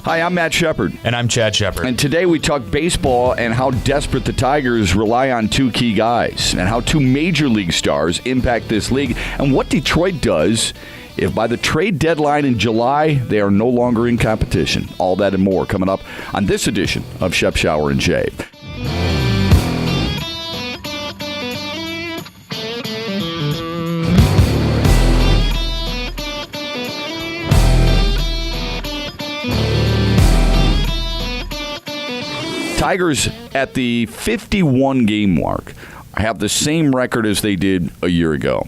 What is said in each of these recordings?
Hi, I'm Matt Shepard. And I'm Chad Shepard. And today we talk baseball and how desperate the Tigers rely on two key guys and how two major league stars impact this league and what Detroit does if by the trade deadline in July they are no longer in competition. All that and more coming up on this edition of Shep, Shower, and Shave. Tigers at the 51-game mark have the same record as they did a year ago.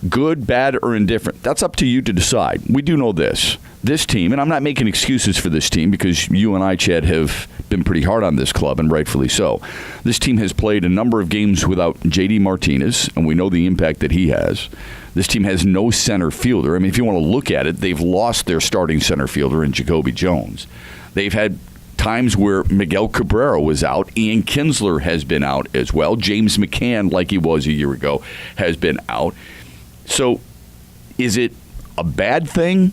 Good, bad, or indifferent. That's up to you to decide. We do know this. This team, and I'm not making excuses for this team because you and I, Chad, have been pretty hard on this club, and rightfully so. This team has played a number of games without J.D. Martinez, and we know the impact that he has. This team has no center fielder. I mean, if you want to look at it, they've lost their starting center fielder in Jacoby Jones. They've had times where Miguel Cabrera was out. Ian Kinsler has been out as well. James McCann, like he was a year ago, has been out. So is it a bad thing,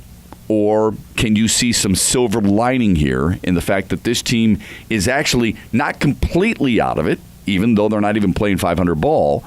or can you see some silver lining here in the fact that this team is actually not completely out of it, even though they're not even playing 500 ball,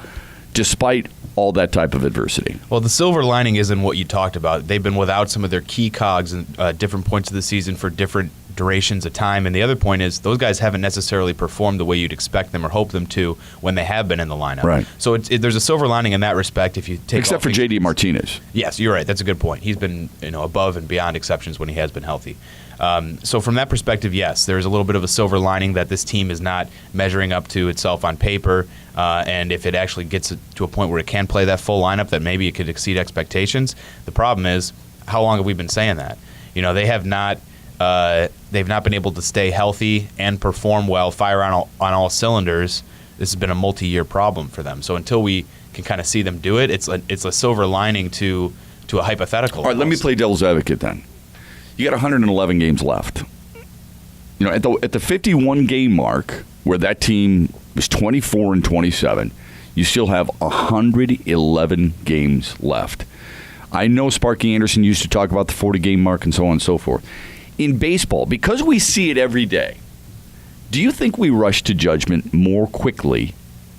despite all that type of adversity? Well, the silver lining is in what you talked about. They've been without some of their key cogs in different points of the season for different durations of time. And the other point is those guys haven't necessarily performed the way you'd expect them or hope them to when they have been in the lineup. Right. So there's a silver lining in that respect. If you take except for J.D. Martinez. Yes, you're right. That's a good point. He's been above and beyond exceptions when he has been healthy. So from that perspective, yes, there's a little bit of a silver lining that this team is not measuring up to itself on paper. And if it actually gets to a point where it can play that full lineup, that maybe it could exceed expectations. The problem is, how long have we been saying that? They have not. They've not been able to stay healthy and perform well, fire on all cylinders. This has been a multi-year problem for them. So until we can kind of see them do it, it's a silver lining to a hypothetical. All right, let me play devil's advocate then. You got 111 games left. At the 51-game mark, where that team was 24-27, you still have 111 games left. I know Sparky Anderson used to talk about the 40-game mark and so on and so forth. In baseball, because we see it every day, do you think we rush to judgment more quickly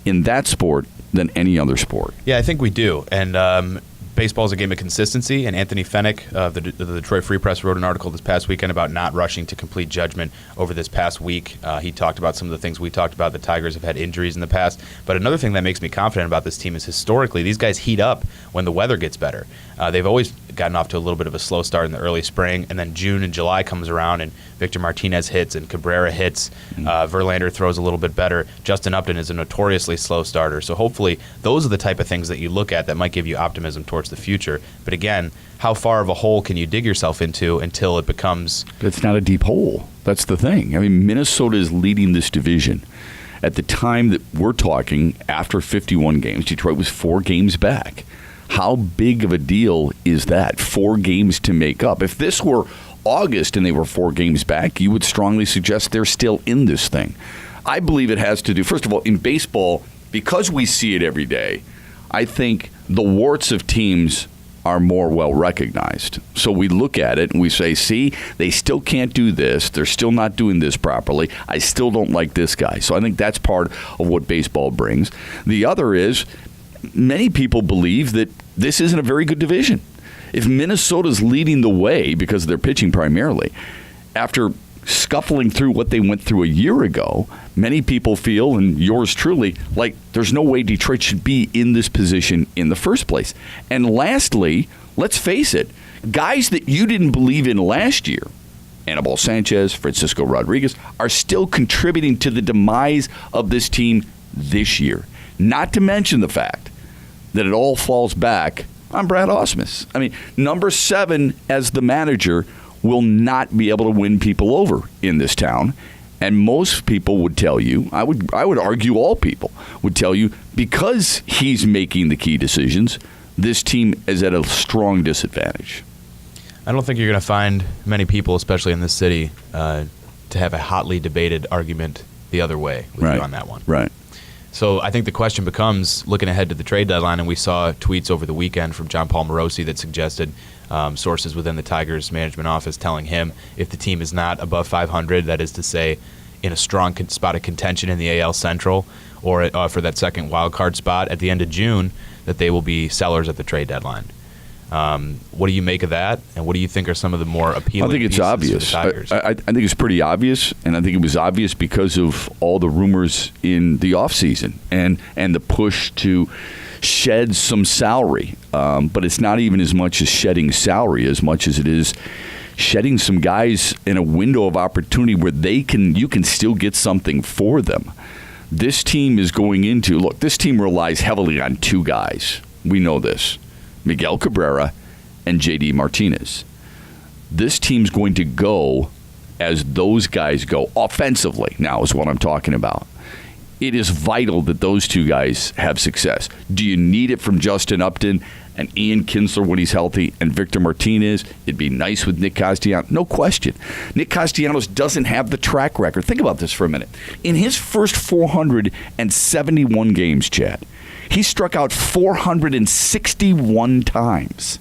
in that sport than any other sport? Yeah, I think we do. And baseball is a game of consistency, and Anthony Fennick of the Detroit Free Press wrote an article this past weekend about not rushing to complete judgment over this past week. He talked about some of the things we talked about. The Tigers have had injuries in the past. But another thing that makes me confident about this team is historically these guys heat up when the weather gets better. They've always gotten off to a little bit of a slow start in the early spring, and then June and July comes around, and Victor Martinez hits, and Cabrera hits. Verlander throws a little bit better. Justin Upton is a notoriously slow starter. So hopefully those are the type of things that you look at that might give you optimism towards the future. But again, how far of a hole can you dig yourself into until it becomes... It's not a deep hole. That's the thing. I mean, Minnesota is leading this division. At the time that we're talking, after 51 games, Detroit was 4 games back. How big of a deal is that? 4 games to make up. If this were August and they were 4 games back, you would strongly suggest they're still in this thing. I believe it has to do, first of all, in baseball, because we see it every day, I think the warts of teams are more well recognized. So we look at it and we say, see, they still can't do this. They're still not doing this properly. I still don't like this guy. So I think that's part of what baseball brings. The other is, many people believe that this isn't a very good division. If Minnesota's leading the way because of their pitching primarily, after scuffling through what they went through a year ago, many people feel, and yours truly, like there's no way Detroit should be in this position in the first place. And lastly, let's face it, guys that you didn't believe in last year, Anibal Sanchez, Francisco Rodriguez, are still contributing to the demise of this team this year. Not to mention the fact that it all falls back on Brad Ausmus. I mean, number 7 as the manager will not be able to win people over in this town. And most people would tell you, I would argue all people would tell you, because he's making the key decisions, this team is at a strong disadvantage. I don't think you're going to find many people, especially in this city, to have a hotly debated argument the other way with you on that one. Right. So I think the question becomes, looking ahead to the trade deadline, and we saw tweets over the weekend from Jon Paul Morosi that suggested sources within the Tigers management office telling him if the team is not above 500, that is to say in a strong spot of contention in the AL Central or for that second wild card spot at the end of June, that they will be sellers at the trade deadline. What do you make of that, and what do you think are some of the more appealing? I think it's obvious. I think it's pretty obvious, and I think it was obvious because of all the rumors in the offseason and the push to shed some salary. But it's not even as much as shedding salary as much as it is shedding some guys in a window of opportunity where you can still get something for them. This team is going into, look, this team relies heavily on two guys. We know this. Miguel Cabrera and J.D. Martinez. This team's going to go as those guys go offensively, now is what I'm talking about. It is vital that those two guys have success. Do you need it from Justin Upton and Ian Kinsler when he's healthy and Victor Martinez? It'd be nice with Nick Castellanos. No question. Nick Castellanos doesn't have the track record. Think about this for a minute. In his first 471 games, Chad, he struck out 461 times.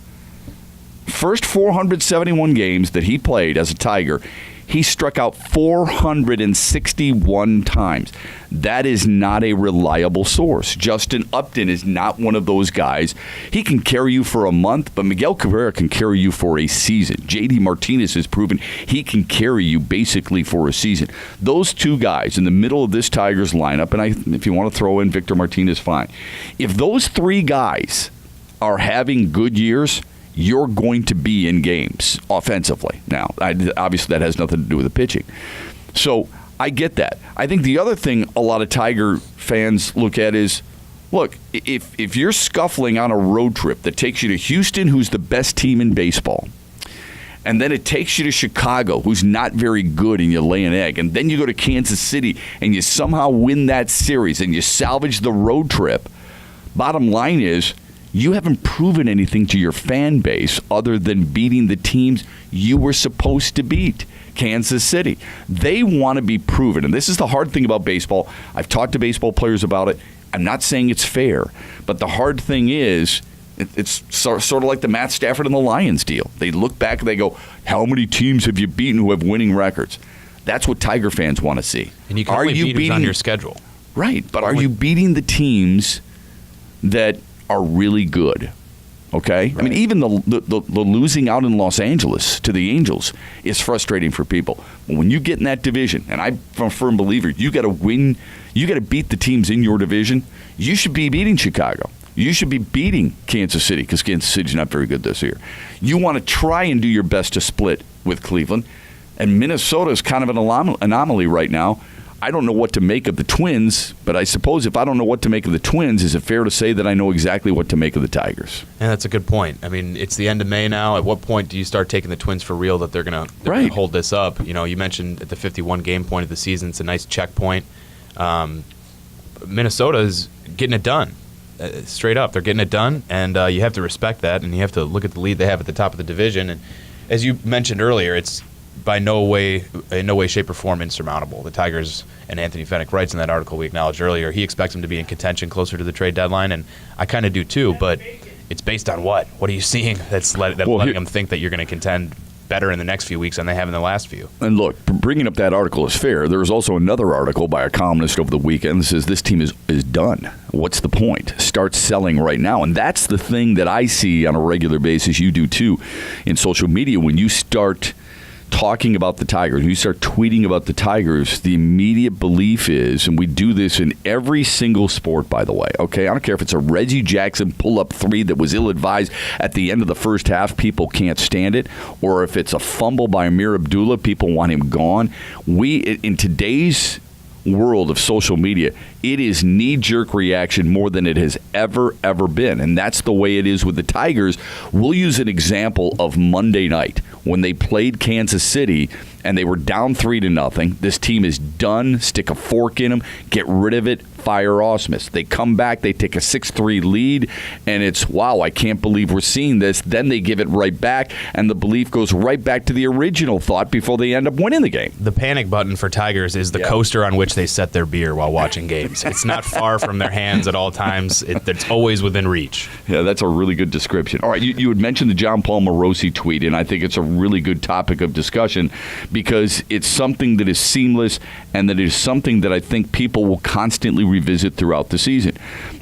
First 471 games that he played as a Tiger, he struck out 461 times. That is not a reliable source. Justin Upton is not one of those guys. He can carry you for a month, but Miguel Cabrera can carry you for a season. J.D. Martinez has proven he can carry you basically for a season. Those two guys in the middle of this Tigers lineup, and if you want to throw in Victor Martinez, fine. If those three guys are having good years, you're going to be in games offensively. Now, obviously that has nothing to do with the pitching. So I get that. I think the other thing a lot of Tiger fans look at is, look, if you're scuffling on a road trip that takes you to Houston, who's the best team in baseball, and then it takes you to Chicago, who's not very good, and you lay an egg, and then you go to Kansas City and you somehow win that series and you salvage the road trip, bottom line is, you haven't proven anything to your fan base other than beating the teams you were supposed to beat. Kansas City. They want to be proven. And this is the hard thing about baseball. I've talked to baseball players about it. I'm not saying it's fair. But the hard thing is, it's sort of like the Matt Stafford and the Lions deal. They look back and they go, how many teams have you beaten who have winning records? That's what Tiger fans want to see. And you can only beat who's on your schedule. Right. But are you beating the teams that are really good? Okay? Right. I mean, even the losing out in Los Angeles to the Angels is frustrating for people. But when you get in that division, and I'm a firm believer, you got to win, you got to beat the teams in your division. You should be beating Chicago. You should be beating Kansas City because Kansas City's not very good this year. You want to try and do your best to split with Cleveland. And Minnesota is kind of an anomaly right now. I don't know what to make of the Twins, but I suppose if I don't know what to make of the Twins, is it fair to say that I know exactly what to make of the Tigers? Yeah, that's a good point. I mean, it's the end of May now. At what point do you start taking the Twins for real that they're going to hold this up? You know, you mentioned at the 51-game point of the season, it's a nice checkpoint. Minnesota is getting it done. Straight up, they're getting it done, and you have to respect that, and you have to look at the lead they have at the top of the division. And as you mentioned earlier, it's in no way, shape, or form insurmountable. The Tigers, and Anthony Fenech writes in that article we acknowledged earlier, he expects them to be in contention closer to the trade deadline, and I kind of do too, but it's based on what? What are you seeing that's letting them think that you're going to contend better in the next few weeks than they have in the last few? And look, bringing up that article is fair. There was also another article by a columnist over the weekend that says this team is done. What's the point? Start selling right now. And that's the thing that I see on a regular basis, you do too, in social media. When you start talking about the Tigers, when you start tweeting about the Tigers, the immediate belief is, and we do this in every single sport, by the way, okay? I don't care if it's a Reggie Jackson pull-up three that was ill-advised at the end of the first half, people can't stand it, or if it's a fumble by Amir Abdullah, people want him gone. In today's world of social media, it is knee-jerk reaction more than it has ever been, and that's the way it is with the Tigers. We'll use an example of Monday night when they played Kansas City and they were down 3-0. This team is done. Stick a fork in them. Get rid of it. fire Ausmus. They come back, they take a 6-3 lead, and it's, wow, I can't believe we're seeing this. Then they give it right back, and the belief goes right back to the original thought before they end up winning the game. The panic button for Tigers is the coaster on which they set their beer while watching games. It's not far from their hands at all times. It's always within reach. Yeah, that's a really good description. All right, you had mentioned the Jon Paul Morosi tweet, and I think it's a really good topic of discussion because it's something that is seamless and that is something that I think people will constantly revisit throughout the season.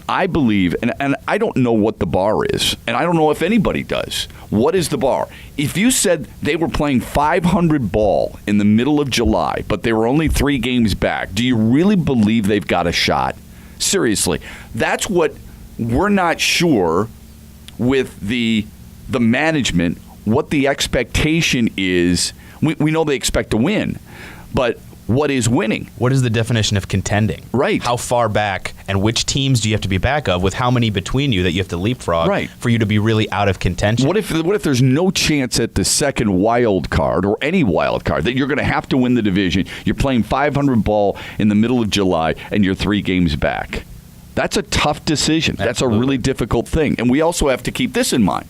I believe, and I don't know what the bar is, and I don't know if anybody does. What is the bar? If you said they were playing 500 ball in the middle of July, but they were only 3 games back, do you really believe they've got a shot? Seriously. That's what we're not sure with the management, what the expectation is. We know they expect to win, but what is winning? What is the definition of contending? Right. How far back and which teams do you have to be back of with how many between you that you have to leapfrog for you to be really out of contention? What if there's no chance at the second wild card or any wild card that you're going to have to win the division? You're playing 500 ball in the middle of July and you're 3 games back. That's a tough decision. Absolutely. That's a really difficult thing. And we also have to keep this in mind.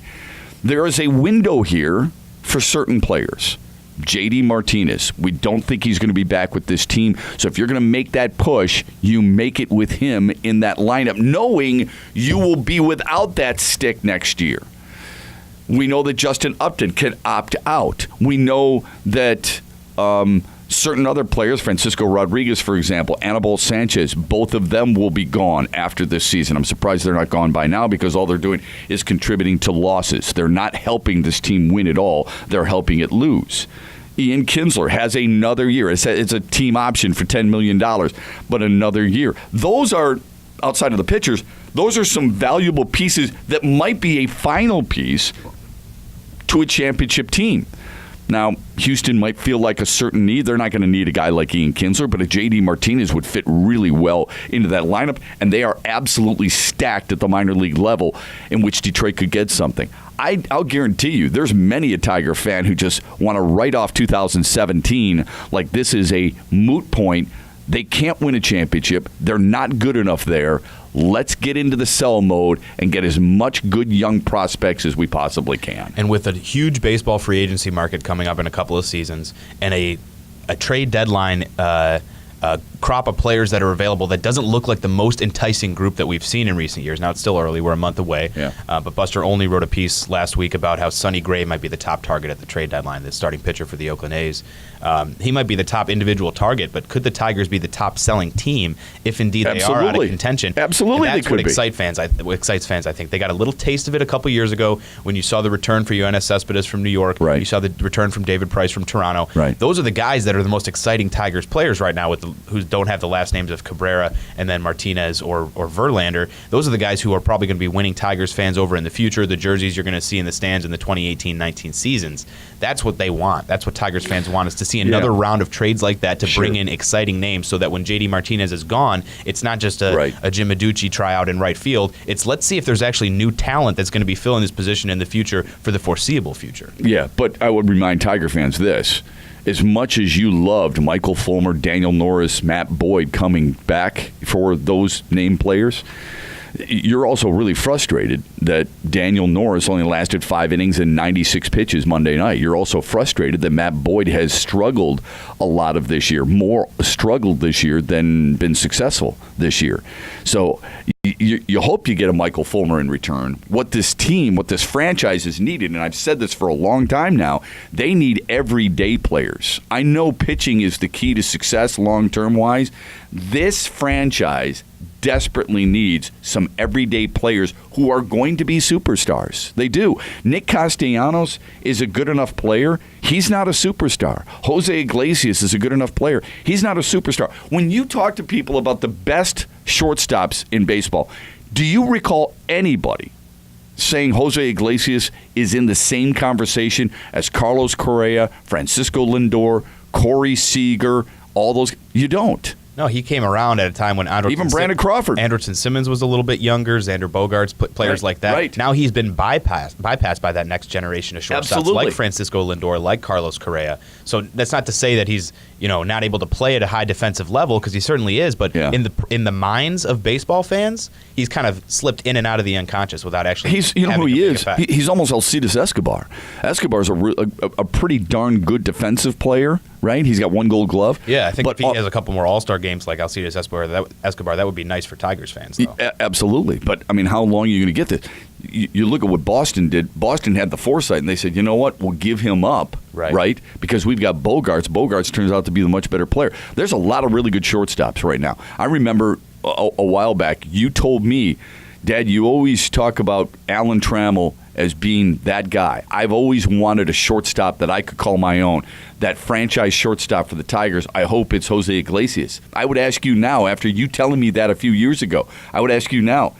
There is a window here for certain players. J.D. Martinez, we don't think he's going to be back with this team. So if you're going to make that push, you make it with him in that lineup, knowing you will be without that stick next year. We know that Justin Upton can opt out. We know that certain other players, Francisco Rodriguez, for example, Anibal Sanchez, both of them will be gone after this season. I'm surprised they're not gone by now because all they're doing is contributing to losses. They're not helping this team win at all. They're helping it lose. Ian Kinsler has another year. It's a team option for $10 million, but another year. Those are, outside of the pitchers, those are some valuable pieces that might be a final piece to a championship team. Now, Houston might feel like a certain need. They're not going to need a guy like Ian Kinsler, but a J.D. Martinez would fit really well into that lineup, and they are absolutely stacked at the minor league level in which Detroit could get something. I'll guarantee you there's many a Tiger fan who just want to write off 2017 like this is a moot point. They can't win a championship. They're not good enough there. Let's get into the sell mode and get as much good young prospects as we possibly can. And with a huge baseball free agency market coming up in a couple of seasons and a trade deadline crop of players that are available that doesn't look like the most enticing group that we've seen in recent years. Now, it's still early. We're a month away. Yeah. But Buster Olney wrote a piece last week about how Sonny Gray might be the top target at the trade deadline, the starting pitcher for the Oakland A's. He might be the top individual target, but could the Tigers be the top selling team if indeed they are out of contention? Absolutely, and that's they could what excites fans, I think. They got a little taste of it a couple years ago when you saw the return for Yoenis Cespedes from New York. Right. You saw the return from David Price from Toronto. Right. Those are the guys that are the most exciting Tigers players right now who don't have the last names of Cabrera and then Martinez or Verlander. Those are the guys who are probably going to be winning Tigers fans over in the future. The jerseys you're going to see in the stands in the 2018-19 seasons. That's what they want. That's what Tigers fans want, is to see another round of trades like that to bring in exciting names so that when J.D. Martinez is gone, it's not just a Jim Adducci tryout in right field. It's let's see if there's actually new talent that's going to be filling this position in the future for the foreseeable future. Yeah, but I would remind Tiger fans this. As much as you loved Michael Fulmer, Daniel Norris, Matt Boyd coming back for those named players, you're also really frustrated that Daniel Norris only lasted 5 innings and 96 pitches Monday night. You're also frustrated that Matt Boyd has struggled a lot of this year, more struggled this year than been successful this year. So you hope you get a Michael Fulmer in return. What this team, what this franchise is needed, and I've said this for a long time now, they need everyday players. I know pitching is the key to success long-term wise. This franchise desperately needs some everyday players who are going to be superstars. They do. Nick Castellanos is a good enough player. He's not a superstar. Jose Iglesias is a good enough player. He's not a superstar. When you talk to people about the best shortstops in baseball, do you recall anybody saying Jose Iglesias is in the same conversation as Carlos Correa, Francisco Lindor, Corey Seager, all those? You don't. No, he came around at a time when Even Brandon Crawford. Anderson Simmons was a little bit younger, Xander Bogaerts, players like that. Right. Now he's been bypassed by that next generation of shortstops Absolutely. like Francisco Lindor, like Carlos Correa. So that's not to say that he's not able to play at a high defensive level, because he certainly is. But in the minds of baseball fans, he's kind of slipped in and out of the unconscious without actually. Who he is. He's almost Alcides Escobar. Escobar's a pretty darn good defensive player, right? He's got 1 Gold Glove. Yeah, I think if he has a couple more All-Star games like Alcides Escobar, that would be nice for Tigers fans, though. Absolutely. But, I mean, how long are you going to get this? You look at what Boston did. Boston had the foresight, and they said, you know what, we'll give him up, right? Because we've got Bogaerts. Bogaerts turns out to be the much better player. There's a lot of really good shortstops right now. I remember a while back, you told me, Dad, you always talk about Alan Trammell as being that guy. I've always wanted a shortstop that I could call my own, that franchise shortstop for the Tigers. I hope it's Jose Iglesias. I would ask you now, after you telling me that a few years ago, I would ask you now,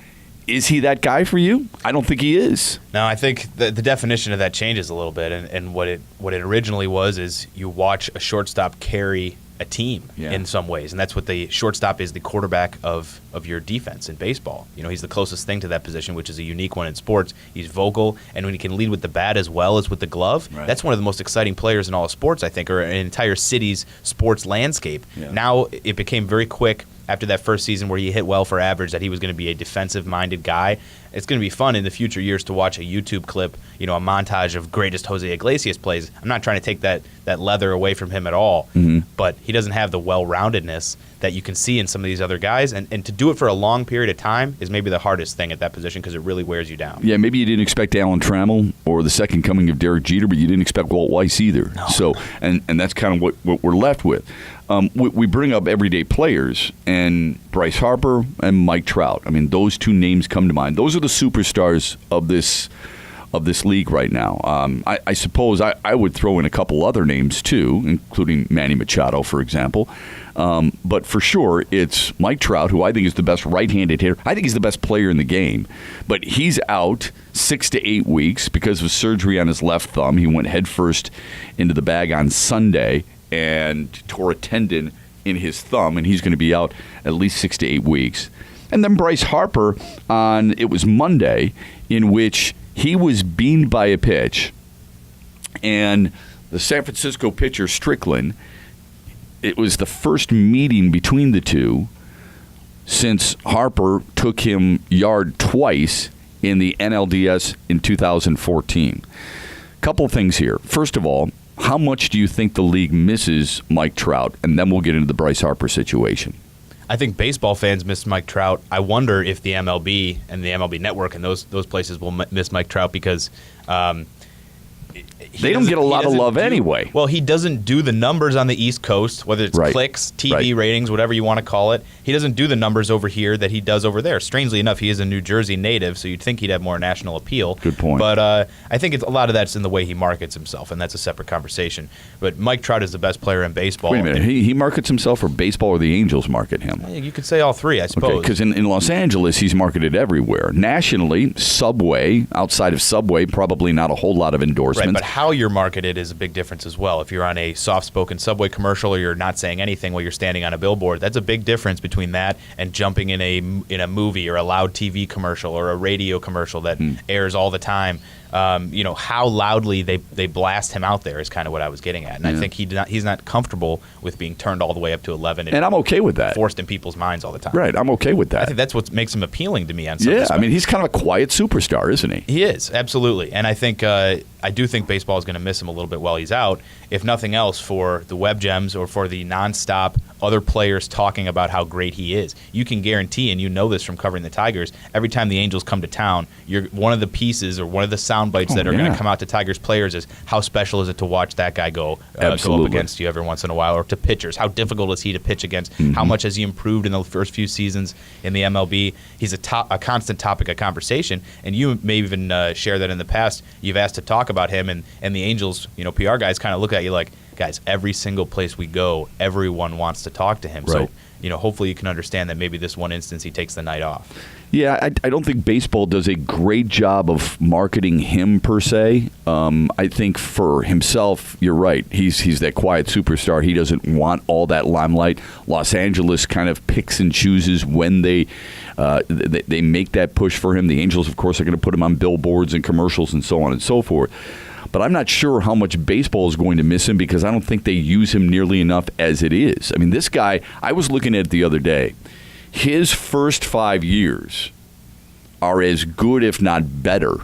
is he that guy for you? I don't think he is. No, I think the definition of that changes a little bit, and what it originally was is you watch a shortstop carry a team in some ways, and that's what the shortstop is, the quarterback of your defense in baseball. He's the closest thing to that position, which is a unique one in sports. He's vocal, and when he can lead with the bat as well as with the glove, that's one of the most exciting players in all of sports, I think, or an entire city's sports landscape. Now it became very quick after that first season where he hit well for average that he was going to be a defensive-minded guy. It's going to be fun in the future years to watch a YouTube clip, a montage of greatest Jose Iglesias plays. I'm not trying to take that leather away from him at all, but he doesn't have the well-roundedness that you can see in some of these other guys, and to do it for a long period of time is maybe the hardest thing at that position because it really wears you down. Yeah, maybe you didn't expect Alan Trammell or the second coming of Derek Jeter, but you didn't expect Walt Weiss either. No. So, and that's kind of what we're left with. We bring up everyday players, and Bryce Harper and Mike Trout. I mean, those two names come to mind. Those are the superstars of this league right now. I suppose I would throw in a couple other names too, including Manny Machado, for example. But for sure, it's Mike Trout, who I think is the best right-handed hitter. I think he's the best player in the game. But he's out 6 to 8 weeks because of surgery on his left thumb. He went headfirst into the bag on Sunday and tore a tendon in his thumb, and he's going to be out at least 6 to 8 weeks. And then Bryce Harper it was Monday, in which he was beamed by a pitch, and the San Francisco pitcher Strickland, it was the first meeting between the two since Harper took him yard twice in the NLDS in 2014. Couple things here. First of all, how much do you think the league misses Mike Trout? And then we'll get into the Bryce Harper situation. I think baseball fans miss Mike Trout. I wonder if the MLB and the MLB Network and those places will miss Mike Trout because they don't get a lot of love anyway. Well, he doesn't do the numbers on the East Coast, whether it's clicks, TV ratings, whatever you want to call it. He doesn't do the numbers over here that he does over there. Strangely enough, he is a New Jersey native, so you'd think he'd have more national appeal. Good point. But I think a lot of that's in the way he markets himself, and that's a separate conversation. But Mike Trout is the best player in baseball. Wait a minute. He markets himself, or baseball, or the Angels market him? You could say all three, I suppose. Because in Los Angeles, he's marketed everywhere. Nationally, Subway, outside of Subway, probably not a whole lot of endorsements. Right, but how you're marketed is a big difference as well. If you're on a soft-spoken Subway commercial or you're not saying anything while you're standing on a billboard, that's a big difference between that and jumping in a movie or a loud TV commercial or a radio commercial that airs all the time. How loudly they blast him out there is kind of what I was getting at. And I think he's not comfortable with being turned all the way up to 11. And I'm okay with that. Forced in people's minds all the time. Right, I'm okay with that. I think that's what makes him appealing to me on some Yeah, respects. I mean, he's kind of a quiet superstar, isn't he? He is, absolutely. And I think I do think baseball is going to miss him a little bit while he's out, if nothing else for the web gems or for the nonstop other players talking about how great he is. You can guarantee, and you know this from covering the Tigers, every time the Angels come to town, one of the pieces or one of the sound bites that are going to come out to Tigers players is how special is it to watch that guy go up against you every once in a while, or to pitchers. How difficult is he to pitch against? How much has he improved in the first few seasons in the MLB? He's a constant topic of conversation, and you may even share that in the past. You've asked to talk about him, and the Angels, PR guys kind of look at you like, guys, every single place we go, everyone wants to talk to him. Right. So hopefully you can understand that maybe this one instance he takes the night off. Yeah, I don't think baseball does a great job of marketing him per se. I think for himself, you're right. He's that quiet superstar. He doesn't want all that limelight. Los Angeles kind of picks and chooses when they make that push for him. The Angels, of course, are going to put him on billboards and commercials and so on and so forth. But I'm not sure how much baseball is going to miss him because I don't think they use him nearly enough as it is. I mean, this guy, I was looking at it the other day. His first 5 years are as good, if not better,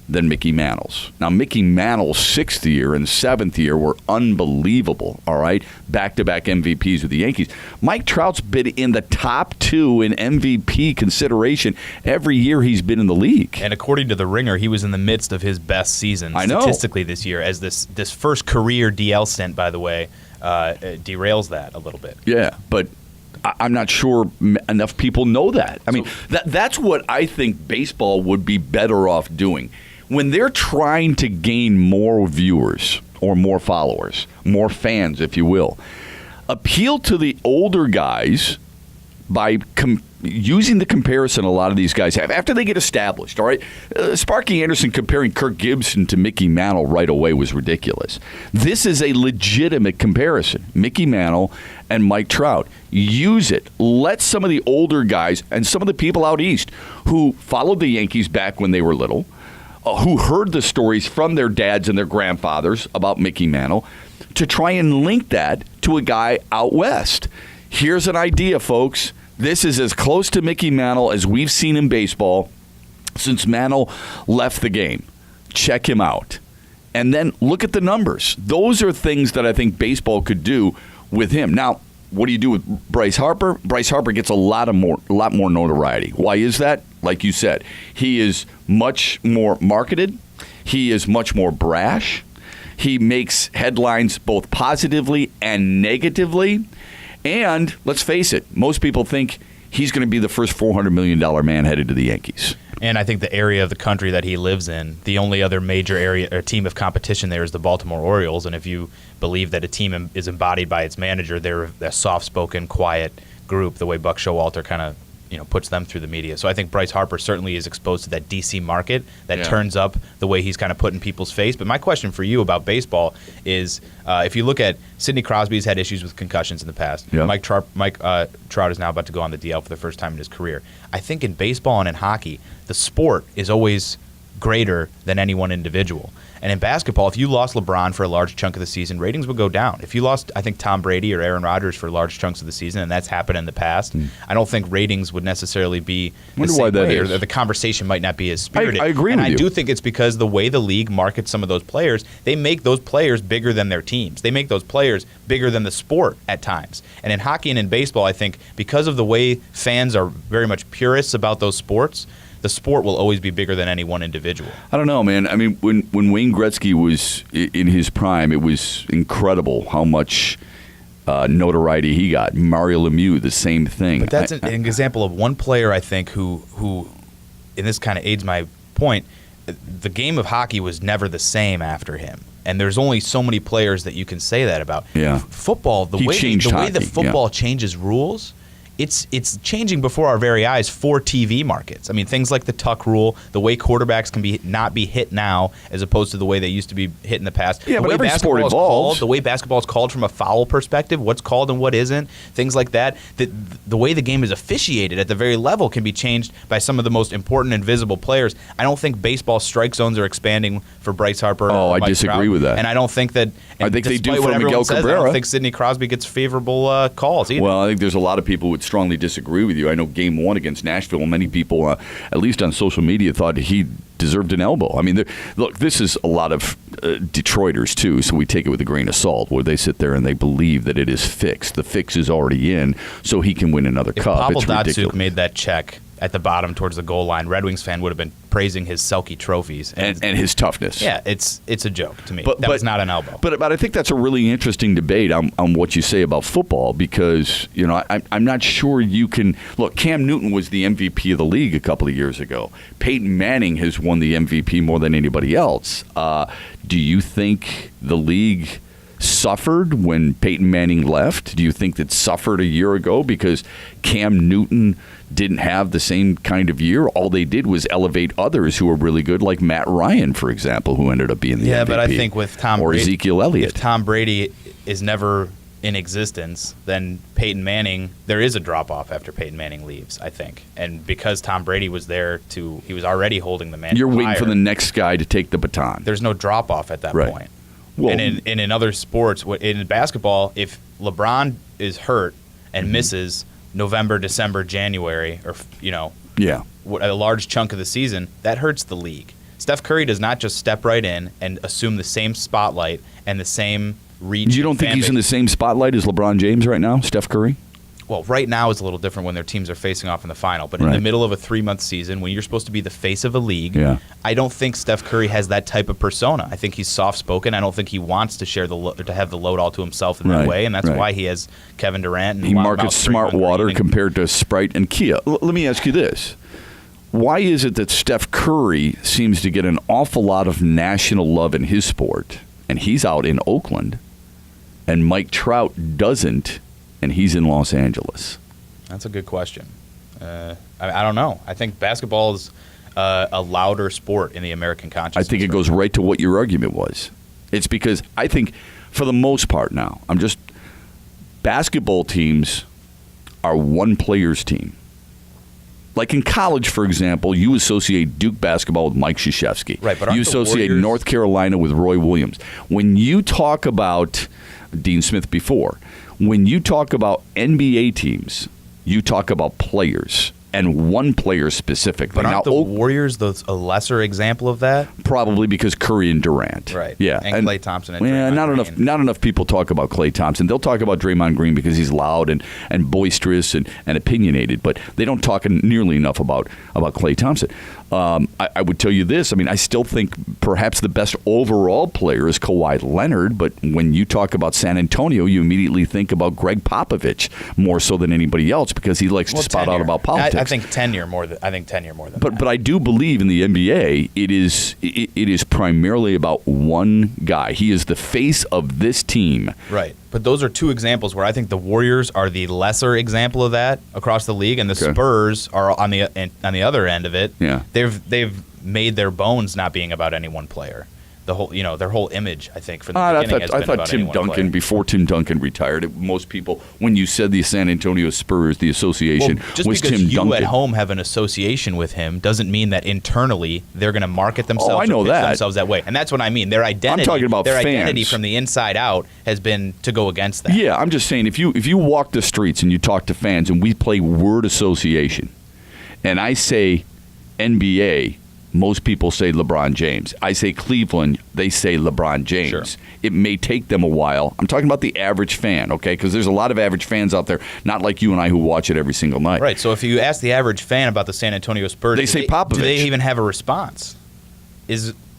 than Mickey Mantle's. Now, Mickey Mantle's 6th year and 7th year were unbelievable, all right? Back-to-back MVPs with the Yankees. Mike Trout's been in the top 2 in MVP consideration every year he's been in the league. And according to The Ringer, he was in the midst of his best season statistically this year, as this first career DL stint, by the way, derails that a little bit. Yeah, but I'm not sure enough people know that. I mean, that's what I think baseball would be better off doing. When they're trying to gain more viewers or more followers, more fans, if you will, appeal to the older guys by using the comparison a lot of these guys have after they get established, all right? Sparky Anderson comparing Kirk Gibson to Mickey Mantle right away was ridiculous. This is a legitimate comparison. Mickey Mantle and Mike Trout. Use it. Let some of the older guys and some of the people out east who followed the Yankees back when they were little, who heard the stories from their dads and their grandfathers about Mickey Mantle, to try and link that to a guy out west. Here's an idea, folks. This is as close to Mickey Mantle as we've seen in baseball since Mantle left the game. Check him out. And then look at the numbers. Those are things that I think baseball could do with him. Now, what do you do with Bryce Harper? Bryce Harper gets a lot more notoriety. Why is that? Like you said, he is much more marketed. He is much more brash. He makes headlines both positively and negatively. And let's face it, most people think he's going to be the first $400 million man headed to the Yankees. And I think the area of the country that he lives in, the only other major area or team of competition there is the Baltimore Orioles. And if you believe that a team is embodied by its manager, they're a soft-spoken, quiet group, the way Buck Showalter kind of puts them through the media. So I think Bryce Harper certainly is exposed to that D.C. market that turns up the way he's kind of put in people's face. But my question for you about baseball is, if you look at Sidney Crosby's had issues with concussions in the past. Yeah. Mike Trout is now about to go on the DL for the first time in his career. I think in baseball and in hockey, the sport is always greater than any one individual. And in basketball, if you lost LeBron for a large chunk of the season, ratings would go down. If you lost, I think, Tom Brady or Aaron Rodgers for large chunks of the season, and that's happened in the past, I don't think ratings would necessarily be the same way, or the conversation might not be as spirited. I agree with you. And I do think it's because the way the league markets some of those players, they make those players bigger than their teams. They make those players bigger than the sport at times. And in hockey and in baseball, I think because of the way fans are very much purists about those sports, the sport will always be bigger than any one individual. I don't know, man. I mean, when Wayne Gretzky was in his prime, it was incredible how much notoriety he got. Mario Lemieux, the same thing. But that's an example of one player, I think, who, and this kind of aids my point, the game of hockey was never the same after him. And there's only so many players that you can say that about. Yeah. Football, the way the football changes rules, it's changing before our very eyes for TV markets. I mean, things like the tuck rule, the way quarterbacks can not be hit now as opposed to the way they used to be hit in the past. Yeah, but every sport evolves. The way basketball is called from a foul perspective, what's called and what isn't, things like that. The way the game is officiated at the very level can be changed by some of the most important and visible players. I don't think baseball strike zones are expanding for Bryce Harper. Oh, I disagree with that. And I don't think that. I think they do for Miguel Cabrera. I don't think Sidney Crosby gets favorable calls either. Well, I think there's a lot of people who would strongly disagree with you. I know Game 1 against Nashville, many people, at least on social media, thought he deserved an elbow. I mean, look, this is a lot of Detroiters, too, so we take it with a grain of salt, where they sit there and they believe that it is fixed. The fix is already in, so he can win another cup. Pavel It's ridiculous. Datsyuk made that check at the bottom towards the goal line, Red Wings fan would have been praising his Selke trophies. And his toughness. Yeah, it's a joke to me. That was not an elbow. But I think that's a really interesting debate on what you say about football because, I'm not sure you can – look, Cam Newton was the MVP of the league a couple of years ago. Peyton Manning has won the MVP more than anybody else. Do you think the league suffered when Peyton Manning left? Do you think that suffered a year ago because Cam Newton didn't have the same kind of year? All they did was elevate others who were really good, like Matt Ryan, for example, who ended up being the MVP. Yeah, but I think with Tom or Brady, Ezekiel Elliott. if Tom Brady is never in existence, then Peyton Manning, there is a drop-off after Peyton Manning leaves, I think. And because Tom Brady was there he was already holding the mantle. You're waiting higher, for the next guy to take the baton. There's no drop-off at that Right. point. Well, And in other sports, in basketball, if LeBron is hurt and misses November, December, January, or yeah. a large chunk of the season, that hurts the league. Steph Curry does not just step right in and assume the same spotlight and the same reach. You don't think he's in the same spotlight as LeBron James right now, Steph Curry? Well, right now is a little different when their teams are facing off in the final. But in Right. the middle of a 3-month season, when you're supposed to be the face of a league, Yeah. I don't think Steph Curry has that type of persona. I think he's soft-spoken. I don't think he wants to share to have the load all to himself in that Right, way, and that's right. why he has Kevin Durant. And He Loudmouth markets smart Draymond water Green and- compared to Sprite and Kia. Let me ask you this. Why is it that Steph Curry seems to get an awful lot of national love in his sport, and he's out in Oakland, and Mike Trout doesn't, and he's in Los Angeles? That's a good question. I don't know. I think basketball is a louder sport in the American consciousness. I think it goes right to what your argument was. It's because I think, for the most part now, basketball teams are one player's team. Like in college, for example, you associate Duke basketball with Mike Krzyzewski. Right, but aren't you the associate Warriors- North Carolina with Roy Williams. When you talk about Dean Smith before, when you talk about NBA teams, you talk about players and one player specifically. But aren't now, the Warriors a lesser example of that? probably because Curry and Durant. Right. Yeah. And Klay Thompson and yeah, Draymond not enough people talk about Klay Thompson. They'll talk about Draymond Green because he's loud and boisterous and opinionated, but they don't talk nearly enough about Klay Thompson. I would tell you this. I still think perhaps the best overall player is Kawhi Leonard, but when you talk about San Antonio, you immediately think about Greg Popovich more so than anybody else because he likes to spout out tenure. about politics. I think tenure more than that. But I do believe in the NBA, it is primarily about one guy. He is the face of this team. Right. But those are two examples where I think the Warriors are the lesser example of that across the league, and the Okay. Spurs are on the other end of it. Yeah. They've made their bones not being about any one player. The whole their whole image, I think, from the I beginning has been thought about any Tim one Duncan, player. before Tim Duncan retired, most people, when you said the San Antonio Spurs, the association Just was because Tim you Duncan. at home have an association with him doesn't mean that internally they're going to market themselves. I know or pitch that. themselves that way, and that's what I mean. Their identity, talking about their fans. identity from the inside out has been to go against that. Yeah, I'm just saying, if you walk the streets and you talk to fans and we play word association, and I say NBA, most people say LeBron James. I say Cleveland, they say LeBron James. Sure. It may take them a while. I'm talking about the average fan, okay? Because there's a lot of average fans out there, not like you and I who watch it every single night. Right. So if you ask the average fan about the San Antonio Spurs, They say Popovich. Do they even have a response?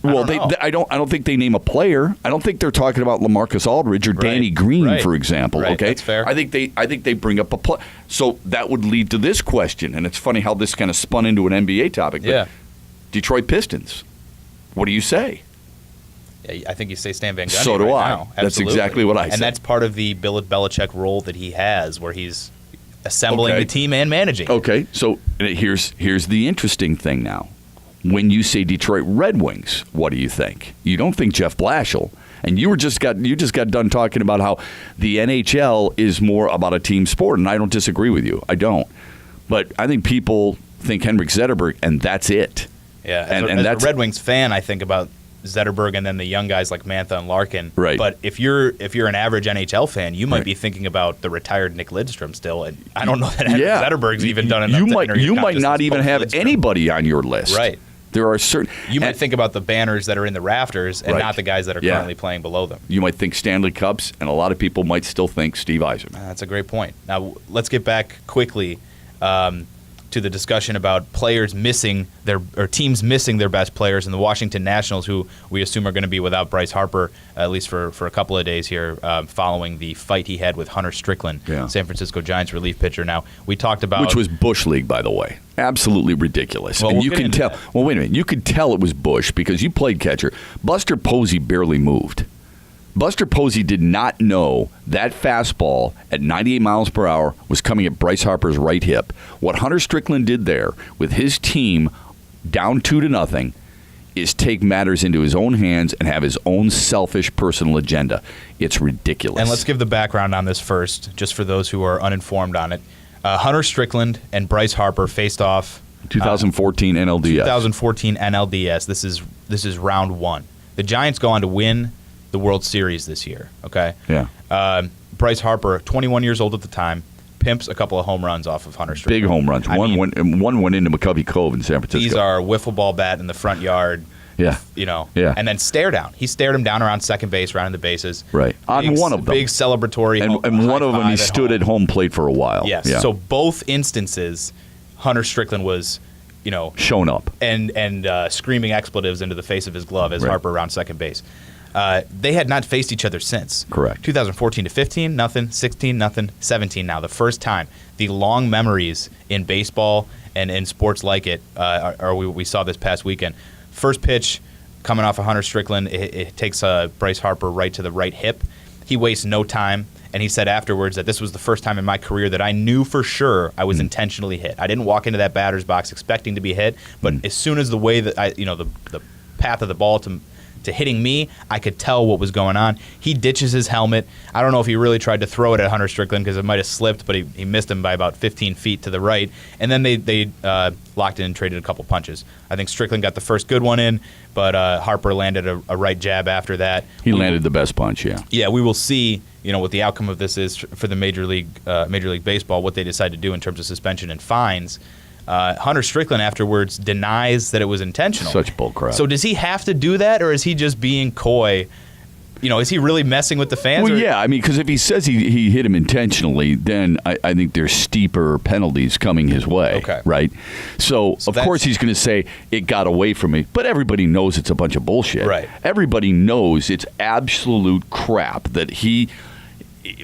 Well, I don't think they name a player. I don't think they're talking about LaMarcus Aldridge or Danny Green, Right. for example. Right. Okay, That's fair. I think they bring up a play. So that would lead to this question, and it's funny how this kind of spun into an NBA topic. But Yeah. Detroit Pistons. What do you say? Yeah, I think you say Stan Van Gundy So do right I. now. That's Absolutely. exactly what I said. And that's part of the Bill Belichick role that he has, where he's assembling Okay. the team and managing. Okay, so here's the interesting thing now. When you say Detroit Red Wings, what do you think? You don't think Jeff Blashill. And you just got done talking about how the NHL is more about a team sport, and I don't disagree with you. I don't. But I think people think Henrik Zetterberg, and that's it. Yeah, And as that's a Red Wings fan, I think about Zetterberg and then the young guys like Mantha and Larkin. Right. But if you're an average NHL fan, you might Right. be thinking about the retired Nick Lidstrom still, and I don't know that Henrik Yeah. Zetterberg's even done enough. You to might enter your not consciousness even post have Lidstrom. anybody on your list. Right. There are certain. You might and think about the banners that are in the rafters and Right. not the guys that are Yeah. currently playing below them. You might think Stanley Cups, and a lot of people might still think Steve Yzerman. That's a great point. Now, let's get back quickly to the discussion about players missing teams missing their best players, and the Washington Nationals, who we assume are going to be without Bryce Harper at least for a couple of days here, following the fight he had with Hunter Strickland, Yeah. San Francisco Giants relief pitcher. Now, we talked about Which was Bush League, by the way. Absolutely ridiculous. Well, and we'll you get can into tell. that. Well, wait a minute. You could tell it was Bush because you played catcher. Buster Posey barely moved. Buster Posey did not know that fastball at 98 miles per hour was coming at Bryce Harper's right hip. What Hunter Strickland did there with his team down 2-0 is take matters into his own hands and have his own selfish personal agenda. It's ridiculous. And let's give the background on this first, just for those who are uninformed on it. Hunter Strickland and Bryce Harper faced off 2014 NLDS. 2014 NLDS. This is round 1. The Giants go on to win the World Series this year. Okay. Yeah. Bryce Harper, 21 years old at the time, pimps a couple of home runs off of Hunter Strickland. Big home runs. One went into McCovey Cove in San Francisco. These are wiffle ball bat in the front yard. Yeah. Yeah. And then stare down. He stared him down around second base, rounding the bases. Right. On one of them. Big celebratory. And one of them he stood home. at home plate for a while. Yes. Yeah. So both instances, Hunter Strickland was, shown up and screaming expletives into the face of his glove as Harper around second base. They had not faced each other since. Correct. 2014 to 15, nothing. 16, nothing. 17 now. The first time. The long memories in baseball and in sports like it we saw this past weekend. First pitch coming off of Hunter Strickland, it takes Bryce Harper right to the right hip. He wastes no time, and he said afterwards that this was the first time in my career that I knew for sure I was intentionally hit. I didn't walk into that batter's box expecting to be hit, but as soon as the way that the path of the ball to hitting me, I could tell what was going on. He ditches his helmet. I don't know if he really tried to throw it at Hunter Strickland because it might have slipped, but he missed him by about 15 feet to the right. And then they locked in and traded a couple punches. I think Strickland got the first good one in, but Harper landed a right jab after that. He landed the best punch, yeah. Yeah, we will see what the outcome of this is for the Major League Baseball, what they decide to do in terms of suspension and fines. Hunter Strickland afterwards denies that it was intentional. Such bullcrap. So does he have to do that, or is he just being coy? Is he really messing with the fans? Well, yeah. I mean, because if he says he hit him intentionally, then I think there's steeper penalties coming his way. Okay. Right? So of course he's going to say it got away from me. But everybody knows it's a bunch of bullshit. Right. Everybody knows it's absolute crap that he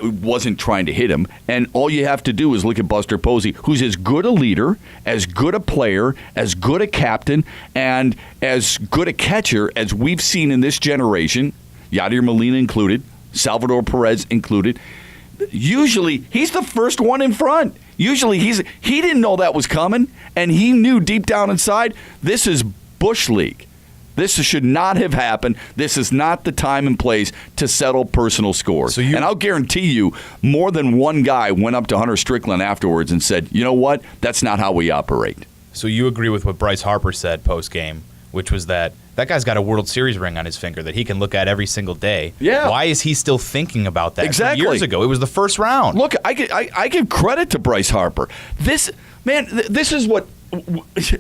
wasn't trying to hit him, and all you have to do is look at Buster Posey, who's as good a leader, as good a player, as good a captain, and as good a catcher as we've seen in this generation, Yadier Molina included, Salvador Perez included. Usually, he's the first one in front. Usually, he didn't know that was coming, and he knew deep down inside, this is Bush League. This should not have happened. This is not the time and place to settle personal scores. And I'll guarantee you, more than one guy went up to Hunter Strickland afterwards and said, you know what? That's not how we operate. So you agree with what Bryce Harper said post-game, which was that guy's got a World Series ring on his finger that he can look at every single day. Yeah. Why is he still thinking about that? Exactly. Years ago, it was the first round. Look, I give credit to Bryce Harper. This is what... this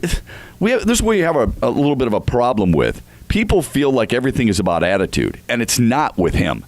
is where you have a little bit of a problem with. People feel like everything is about attitude, and it's not with him.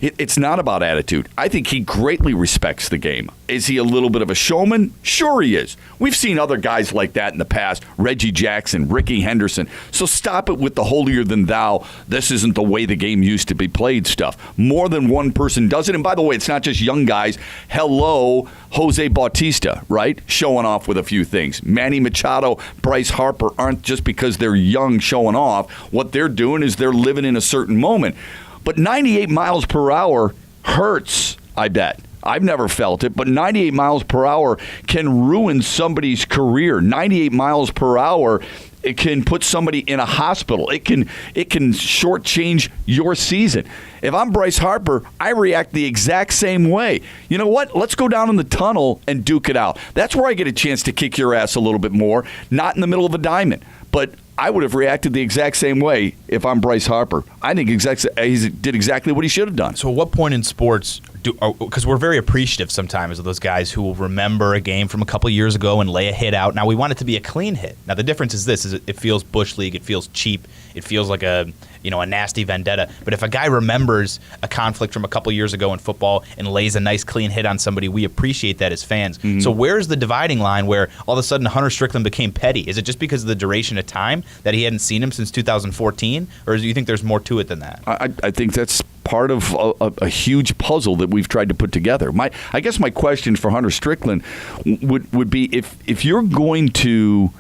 It's not about attitude. I think he greatly respects the game. Is he a little bit of a showman? Sure he is. We've seen other guys like that in the past. Reggie Jackson, Ricky Henderson. So stop it with the holier-than-thou, this isn't the way the game used to be played stuff. More than one person does it. And by the way, it's not just young guys. Hello, Jose Bautista, right? Showing off with a few things. Manny Machado, Bryce Harper aren't just because they're young showing off. What they're doing is they're living in a certain moment. But 98 miles per hour hurts, I bet. I've never felt it, but 98 miles per hour can ruin somebody's career. 98 miles per hour, it can put somebody in a hospital. It can shortchange your season. If I'm Bryce Harper, I react the exact same way. You know what? Let's go down in the tunnel and duke it out. That's where I get a chance to kick your ass a little bit more, not in the middle of a diamond. But I would have reacted the exact same way if I'm Bryce Harper. I think he did exactly what he should have done. So at what point in sports because we're very appreciative sometimes of those guys who will remember a game from a couple years ago and lay a hit out. Now, we want it to be a clean hit. Now, the difference is this, is it feels Bush League, it feels cheap, it feels like a nasty vendetta. But if a guy remembers a conflict from a couple years ago in football and lays a nice clean hit on somebody, we appreciate that as fans. Mm-hmm. So where's the dividing line where all of a sudden Hunter Strickland became petty? Is it just because of the duration of time that he hadn't seen him since 2014? Or do you think there's more to it than that? I think that's part of a huge puzzle that we've tried to put together. I guess my question for Hunter Strickland would be if you're going to,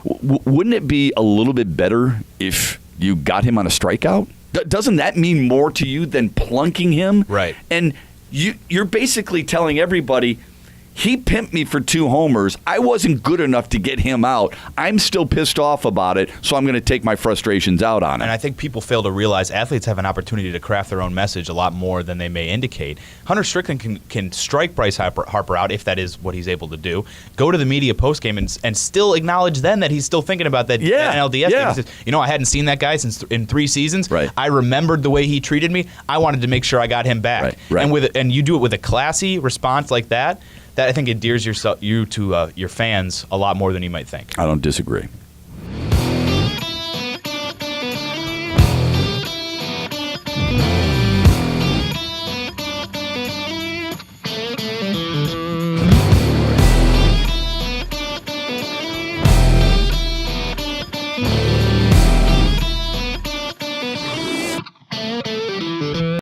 wouldn't it be a little bit better if you got him on a strikeout? Doesn't that mean more to you than plunking him? Right. And you're basically telling everybody, he pimped me for 2 homers. I wasn't good enough to get him out. I'm still pissed off about it, so I'm going to take my frustrations out on him. And I think people fail to realize athletes have an opportunity to craft their own message a lot more than they may indicate. Hunter Strickland can strike Bryce Harper out, if that is what he's able to do, go to the media postgame and still acknowledge then that he's still thinking about that NLDS game. He says, I hadn't seen that guy since in 3 seasons. Right. I remembered the way he treated me. I wanted to make sure I got him back. Right. And you do it with a classy response like that I think endears you to your fans a lot more than you might think. I don't disagree.